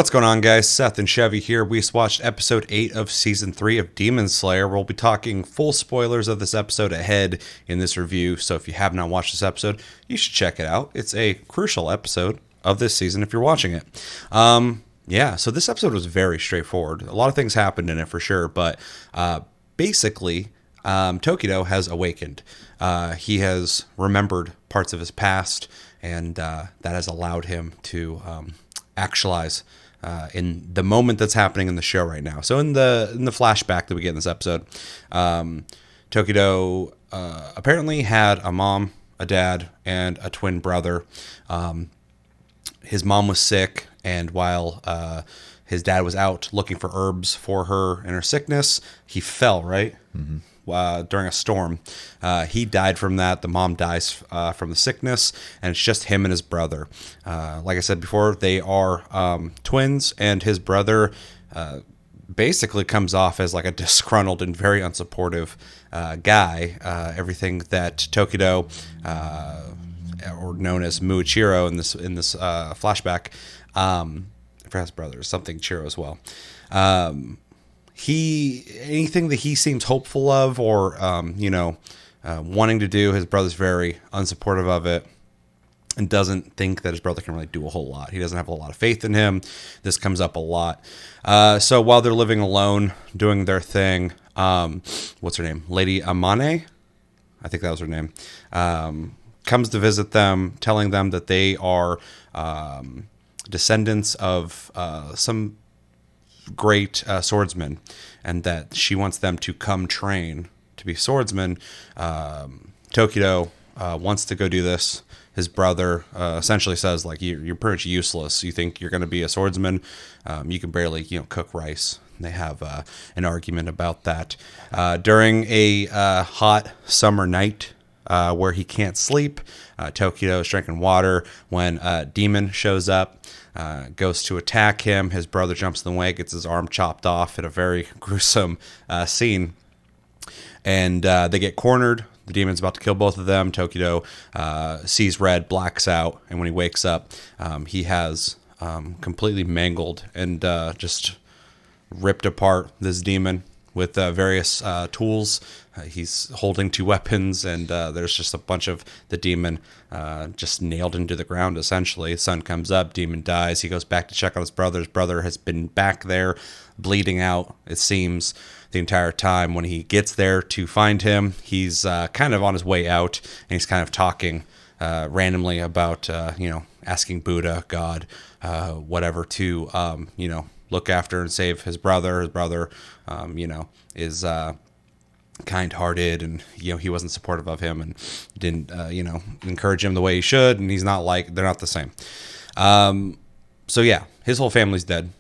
What's going on, guys? Seth and Chevy here. We just watched episode 8 of season 3 of Demon Slayer. We'll be talking full spoilers of this episode ahead in this review, so if you have not watched this episode, you should check it out. It's a crucial episode of this season if you're watching it. So this episode was very straightforward. A lot of things happened in it for sure, but basically, Tokito has awakened. He has remembered parts of his past, and that has allowed him to actualize in the moment that's happening in the show right now. So in the flashback that we get in this episode, Tokito apparently had a mom, a dad, and a twin brother. His mom was sick, and while his dad was out looking for herbs for her in her sickness, he fell, right? Mm-hmm. During a storm. He died from that. The mom dies from the sickness, and it's just him and his brother. Like I said before, they are twins, and his brother basically comes off as like a disgruntled and very unsupportive guy. Everything that Tokito, or known as Muichiro in this flashback, I forgot his brother, something Chiro as well. Anything that he seems hopeful of or, wanting to do, his brother's very unsupportive of it and doesn't think that his brother can really do a whole lot. He doesn't have a lot of faith in him. This comes up a lot. So while they're living alone, doing their thing, what's her name? Lady Amane? I think that was her name. Comes to visit them, telling them that they are descendants of some great swordsman, and that she wants them to come train to be swordsmen. Tokito wants to go do this. His brother essentially says, like, you're pretty much useless. You think you're going to be a swordsman? You can barely cook rice. And they have an argument about that during a hot summer night where he can't sleep. Tokito is drinking water when a demon shows up. Goes to attack him. His brother jumps in the way, gets his arm chopped off in a very gruesome scene. And they get cornered. The demon's about to kill both of them. Tokito sees red, blacks out, and when he wakes up, he has completely mangled and just ripped apart this demon with various tools. He's holding 2 weapons, and there's just a bunch of the demon just nailed into the ground, essentially. Sun comes up, demon dies. He goes back to check on his brother. His brother has been back there bleeding out, it seems, the entire time. When he gets there to find him, he's kind of on his way out, and he's kind of talking randomly about, asking Buddha, God, whatever, to, look after and save his brother. His brother, is kind-hearted, and he wasn't supportive of him and didn't encourage him the way he should, and they're not the same. So yeah, his whole family's dead.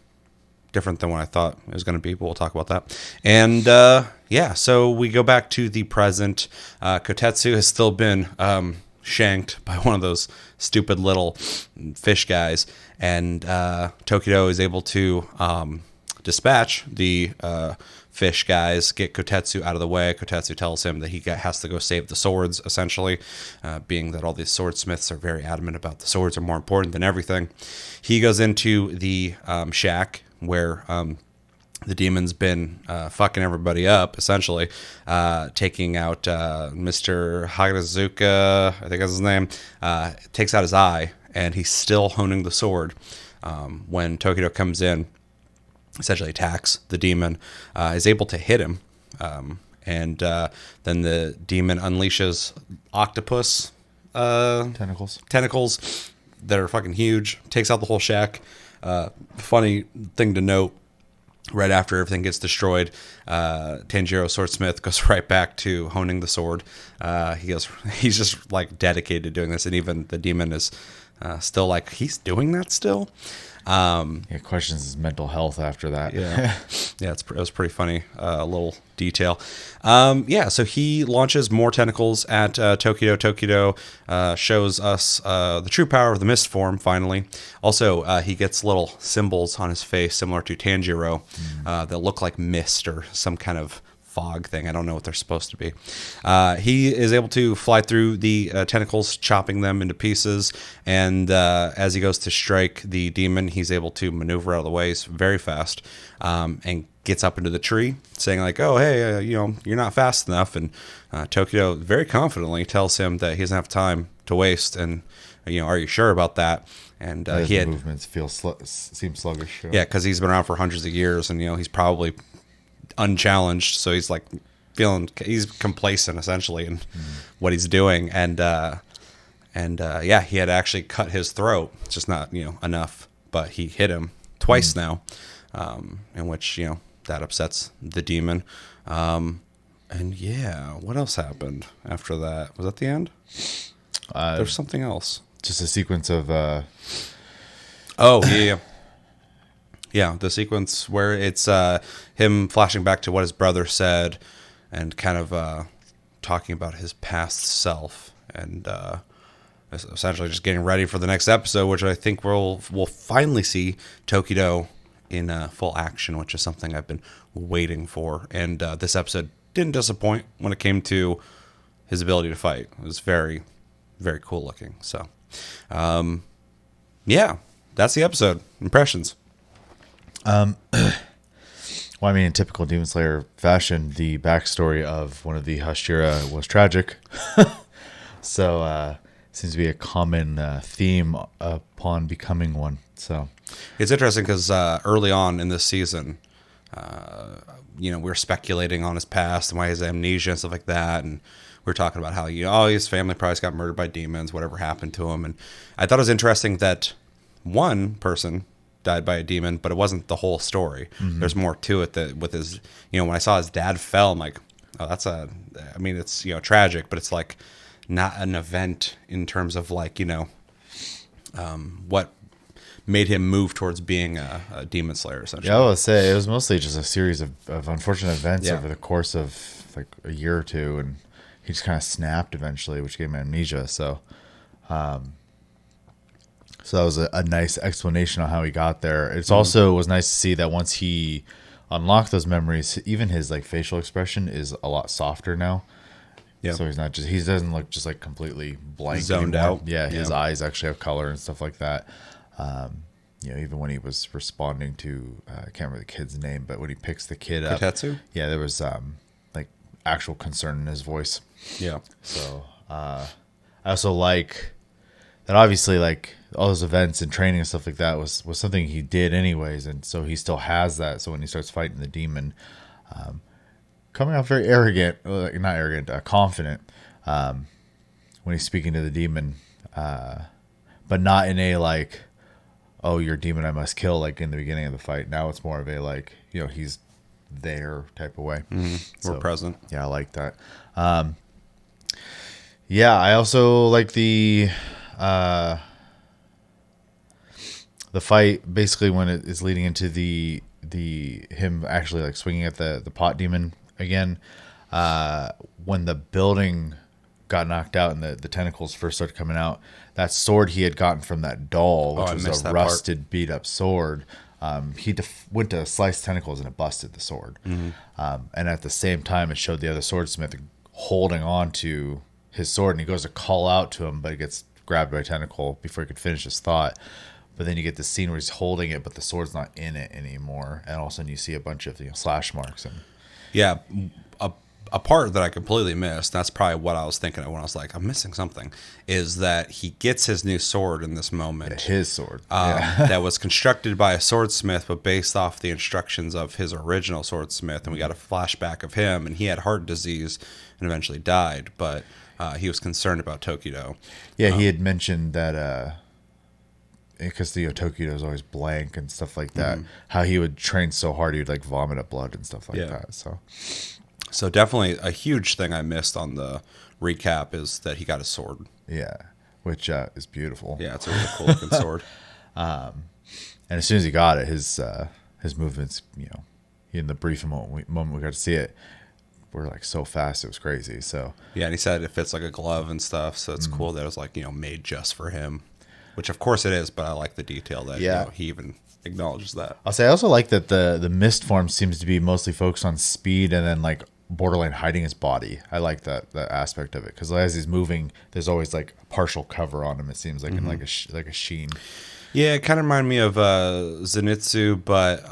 Different than what I thought it was going to be, but we'll talk about that. And so we go back to the present. Kotetsu has still been shanked by one of those stupid little fish guys, and Tokito is able to dispatch the fish guys, get Kotetsu out of the way. Kotetsu tells him that he has to go save the swords, essentially, being that all these swordsmiths are very adamant about the swords are more important than everything. He goes into the shack where the demon's been fucking everybody up, essentially, taking out Mr. Hagazuka, I think that's his name, takes out his eye, and he's still honing the sword. When Tokito comes in, essentially attacks the demon, is able to hit him, and then the demon unleashes octopus tentacles that are fucking huge, takes out the whole shack. Funny thing to note, right after everything gets destroyed, Tanjiro Swordsmith goes right back to honing the sword. He's just like dedicated to doing this, and even the demon is still like, he's doing that still. Questions his mental health after that. It was pretty funny, little detail. So he launches more tentacles at Tokito. Tokito shows us the true power of the mist form, finally. Also, he gets little symbols on his face, similar to Tanjiro, that look like mist or some kind of fog thing. I don't know what they're supposed to be. He is able to fly through the tentacles, chopping them into pieces. And as he goes to strike the demon, he's able to maneuver out of the way very fast, and gets up into the tree, saying like, "Oh, hey, you're not fast enough." And Tokito very confidently tells him that he doesn't have time to waste, and are you sure about that? And he had movements seem sluggish. Sure. Yeah, because he's been around for hundreds of years, and he's probably unchallenged, so he's like he's complacent essentially in what he's doing, and yeah, he had actually cut his throat, just not enough, but he hit him twice now, in which that upsets the demon, and yeah, what else happened after that? Was that the end? There's something else. Just a sequence of oh yeah, the sequence where it's him flashing back to what his brother said, and kind of talking about his past self, and essentially just getting ready for the next episode, which I think we'll finally see Tokito in full action, which is something I've been waiting for. And this episode didn't disappoint when it came to his ability to fight. It was very, very cool looking. So, yeah, that's the episode. Impressions. Well, I mean, in typical Demon Slayer fashion, the backstory of one of the Hashira was tragic. So, seems to be a common theme upon becoming one. So, it's interesting because early on in this season, we were speculating on his past and why he has amnesia and stuff like that, and we were talking about how his family probably got murdered by demons, whatever happened to him. And I thought it was interesting that one person died by a demon, but it wasn't the whole story. Mm-hmm. There's more to it, that with his, when I saw his dad fell, I'm like, oh, it's tragic, but it's like not an event in terms of like, what made him move towards being a demon slayer, essentially. Yeah, I would say it was mostly just a series of unfortunate events over the course of like a year or two, and he just kind of snapped eventually, which gave him amnesia. So, so that was a nice explanation on how he got there. It's also was nice to see that once he unlocked those memories, even his like facial expression is a lot softer now. Yeah. So he doesn't look just like completely blank, zoned anymore. out. Yeah, his eyes actually have color and stuff like that. Even when he was responding to, I can't remember the kid's name, but when he picks the kid up, Kotetsu? Yeah, there was like actual concern in his voice. Yeah. So I also like that. Obviously, like all those events and training and stuff like that was something he did anyways, and so he still has that. So when he starts fighting the demon, coming off very arrogant, not arrogant, confident, when he's speaking to the demon, but not in a like, oh, you're a demon I must kill, like in the beginning of the fight. Now it's more of a like, he's there type of way. Mm-hmm. We're present. Yeah, I like that. Yeah, I also like the fight basically when it is leading into the him actually like swinging at the pot demon again. When the building got knocked out and the tentacles first started coming out, that sword he had gotten from that doll, which was a rusted, beat up sword, he went to slice tentacles and it busted the sword. Mm-hmm. And at the same time, it showed the other swordsmith holding on to his sword, and he goes to call out to him, but he gets grabbed by a tentacle before he could finish his thought. But then you get the scene where he's holding it, but the sword's not in it anymore, and all of a sudden you see a bunch of slash marks. And yeah, a part that I completely missed, that's probably what I was thinking of when I was like, I'm missing something, is that he gets his new sword in this moment. Yeah, his sword. That was constructed by a swordsmith, but based off the instructions of his original swordsmith. And we got a flashback of him, and he had heart disease and eventually died, but he was concerned about Tokito. Yeah, he had mentioned that because Tokito is always blank and stuff like that, how he would train so hard he would like vomit up blood and stuff like that. So definitely a huge thing I missed on the recap is that he got his sword. Yeah, which is beautiful. Yeah, it's a really cool looking sword. And as soon as he got it, his movements, in the brief moment we got to see it, were like so fast, it was crazy. So yeah, and he said it fits like a glove and stuff. So it's cool that it was like made just for him, which of course it is. But I like the detail that he even acknowledges that. I'll say I also like that the mist form seems to be mostly focused on speed and then like borderline hiding his body. I like that aspect of it because as he's moving, there's always like a partial cover on him. It seems like in like a sheen. Yeah, it kind of reminded me of Zenitsu, but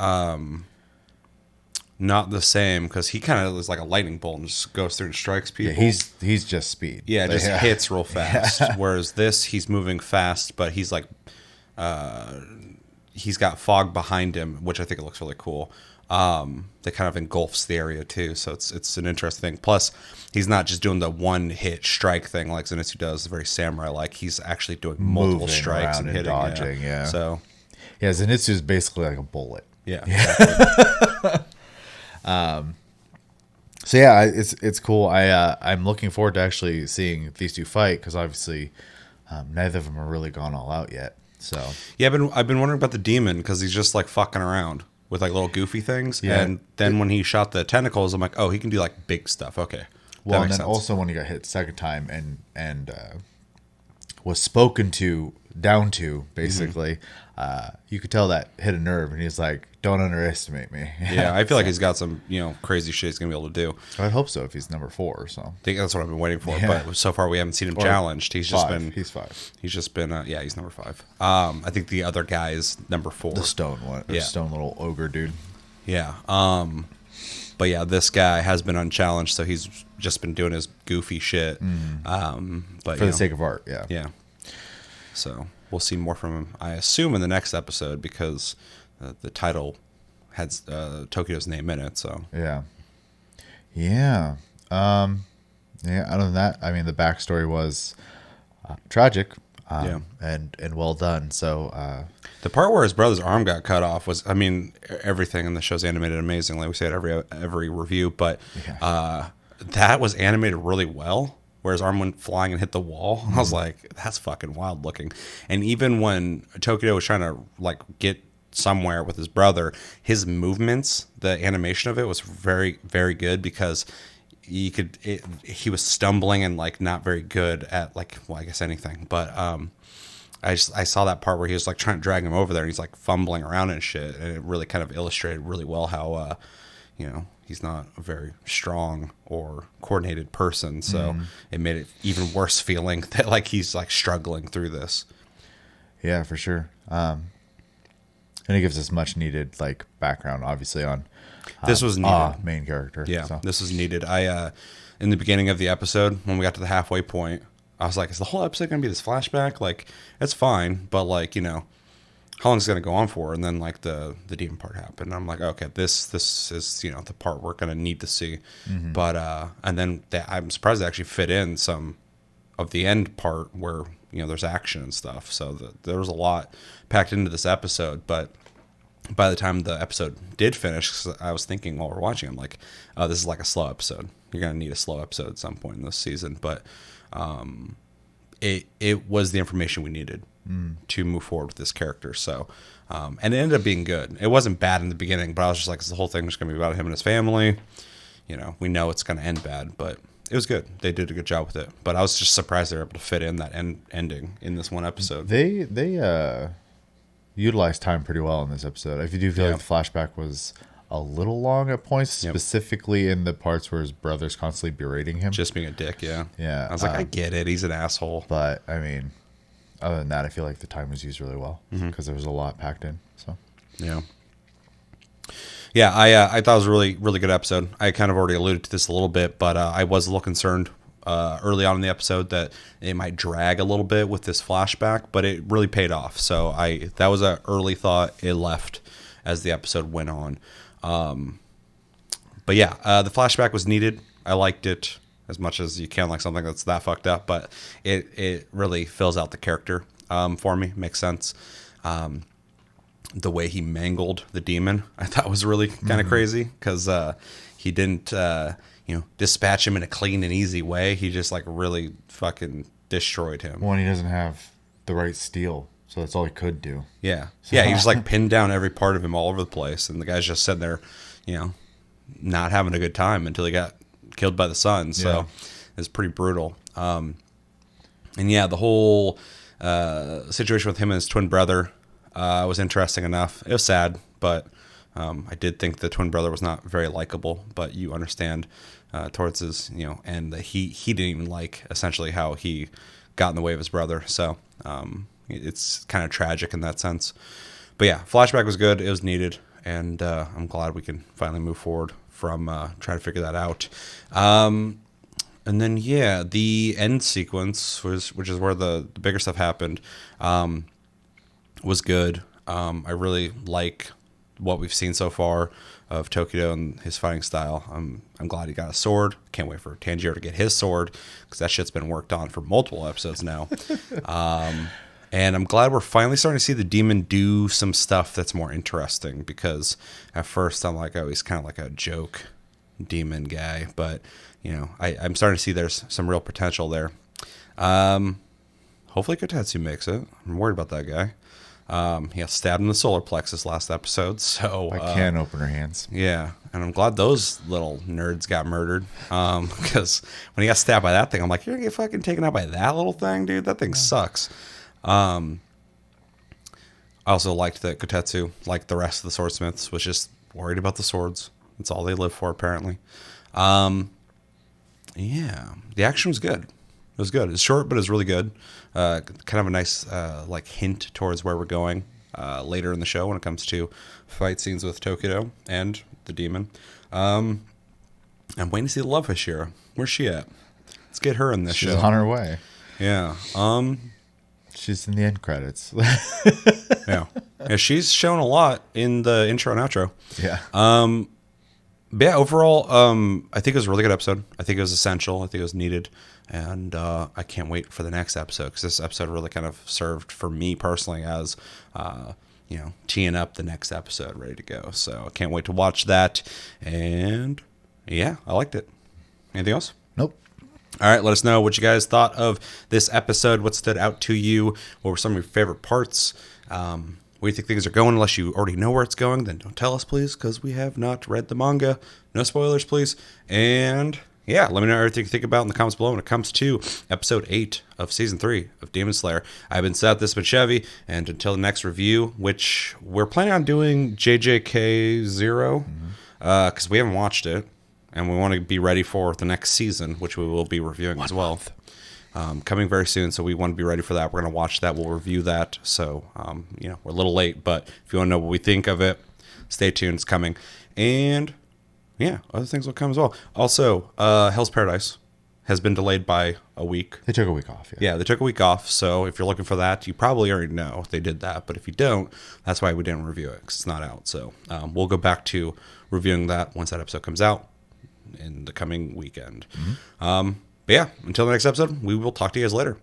not the same because he kind of is like a lightning bolt and just goes through and strikes people. Yeah, he's just speed. Yeah, it just hits real fast. Whereas this, he's moving fast, but he's like, he's got fog behind him, which I think it looks really cool. That kind of engulfs the area too, so it's an interesting thing. Plus, he's not just doing the one hit strike thing like Zenitsu does, very samurai like. He's actually doing multiple Moving strikes and around and hitting, dodging. Yeah. So Yeah, Zenitsu is basically like a bullet. yeah, So yeah, it's cool. I'm looking forward to actually seeing these two fight because obviously neither of them are really gone all out yet. So yeah. I've been wondering about the demon because he's just like fucking around with like little goofy things, Yeah. and then when he shot the tentacles, I'm like, oh, he can do like big stuff. Okay, well, that and makes then sense. also when he got hit the second time and was spoken to down to basically, you could tell that hit a nerve, and he's like, "Don't underestimate me." Yeah, I feel like he's got some crazy shit he's gonna be able to do. I'd hope so if he's number 4. So I think that's what I've been waiting for, Yeah. but so far we haven't seen him Or challenged. He's just 5. been He's 5. he's just been yeah, he's number 5. I think the other guy is number 4. The stone one, or Yeah. stone little ogre dude. Yeah. But yeah, this guy has been unchallenged, so he's just been doing his goofy shit. But For the sake of art, yeah. yeah. So we'll see more from him, I assume, in the next episode because the title has Tokito's name in it. So Yeah. Yeah. Yeah. Other than that, I mean, the backstory was tragic. Yeah. And well done. So the part where his brother's arm got cut off was, I mean, everything in the show's animated amazingly. We say it every review, but that was animated really well. Where his arm went flying and hit the wall, I was like, "That's fucking wild looking." And even when Tokito was trying to like get somewhere with his brother, his movements, the animation of it was very, very good because he was stumbling and like not very good at like, well, I guess anything, but I saw that part where he was like trying to drag him over there and he's like fumbling around and shit, and it really kind of illustrated really well how he's not a very strong or coordinated person, so it made it even worse feeling that like he's like struggling through this. yeah, for sure. And it gives us much needed like background, obviously, on This was needed. main character. Yeah, So. this was needed. I in the beginning of the episode when we got to the halfway point, I was like, is the whole episode gonna be this flashback? Like, it's fine, but like, how long is it going to go on for? And then like the demon part happened. I'm like, okay, this is the part we're going to need to see. But and then I'm surprised they actually fit in some of the end part where there's action and stuff. So there was a lot packed into this episode. But by the time the episode did finish, 'cause I was thinking while we're watching, I'm like, oh, this is like a slow episode. You're going to need a slow episode at some point in this season. But it was the information we needed to move forward with this character. So, and it ended up being good. It wasn't bad in the beginning, but I was just like, is the whole thing just going to be about him and his family? We know it's going to end bad, but it was good. They did a good job with it. But I was just surprised they were able to fit in that ending in this one episode. They utilized time pretty well in this episode. If you do feel like the flashback was a little long at points, specifically in the parts where his brother's constantly berating him. Just being a dick, yeah. Yeah. I was like, I get it. He's an asshole. But, I mean, other than that, I feel like the time was used really well because there was a lot packed in. So Yeah. Yeah, I thought it was a really, really good episode. I kind of already alluded to this a little bit, but I was a little concerned early on in the episode that it might drag a little bit with this flashback, but it really paid off. So that was an early thought. It left as the episode went on. But yeah, the flashback was needed. I liked it as much as you can like something that's that fucked up, but it really fills out the character for me. Makes sense. The way he mangled the demon, I thought was really kind of crazy because he didn't, dispatch him in a clean and easy way. He just like really fucking destroyed him. one, he doesn't have the right steel, so that's all he could do. Yeah. Yeah. He just like pinned down every part of him all over the place. And the guy's just sitting there, not having a good time until he got killed by the sun. So it's pretty brutal. And yeah, the whole situation with him and his twin brother was interesting enough. It was sad, but I did think the twin brother was not very likable, but you understand towards his end that he didn't even like essentially how he got in the way of his brother. So it's kind of tragic in that sense. But yeah, flashback was good. It was needed, and I'm glad we can finally move forward from trying to figure that out. And then yeah, the end sequence which is where the bigger stuff happened, was good. I really like what we've seen so far of Tokito and his fighting style. I'm glad he got a sword. Can't wait for Tanjiro to get his sword, because that shit's been worked on for multiple episodes now. And I'm glad we're finally starting to see the demon do some stuff that's more interesting, because at first I'm like, oh, he's kind of like a joke demon guy, but I'm starting to see there's some real potential there. Hopefully Kotetsu makes it. I'm worried about that guy. He got stabbed in the solar plexus last episode, so I can open her hands. Yeah, and I'm glad those little nerds got murdered. Because when he got stabbed by that thing, I'm like, you're gonna get fucking taken out by that little thing, dude. That thing sucks. I also liked that Kotetsu, like the rest of the swordsmiths, was just worried about the swords. That's all they live for, apparently. Yeah, the action was good. It was good. It's short, but it's really good. Kind of a nice hint towards where we're going later in the show when it comes to fight scenes with Tokito and the demon. I'm waiting to see the Love Hashira. Where's she at? Let's get her in this show. She's on her way. Yeah. She's in the end credits. Yeah. She's shown a lot in the intro and outro. Yeah. But yeah, overall, I think it was a really good episode. I think it was essential. I think it was needed. And I can't wait for the next episode, because this episode really kind of served for me personally as, teeing up the next episode ready to go. So I can't wait to watch that. And yeah, I liked it. Anything else? Nope. All right, let us know what you guys thought of this episode. What stood out to you? What were some of your favorite parts? Where do you think things are going? Unless you already know where it's going, then don't tell us, please, because we have not read the manga. No spoilers, please. And yeah, let me know everything you think about in the comments below when it comes to episode 8 of season 3 of Demon Slayer. I've been Seth, this has been Chevy, and until the next review, which we're planning on doing JJK 0, because we haven't watched it, and we want to be ready for the next season, which we will be reviewing as well. Coming very soon, so we want to be ready for that. We're going to watch that. We'll review that. So, we're a little late, but if you want to know what we think of it, stay tuned. It's coming. And, yeah, other things will come as well. Also, Hell's Paradise has been delayed by a week. They took a week off. Yeah, they took a week off. So if you're looking for that, you probably already know they did that. But if you don't, that's why we didn't review it, because it's not out. So we'll go back to reviewing that once that episode comes out in the coming weekend. But yeah, until the next episode, we will talk to you guys later.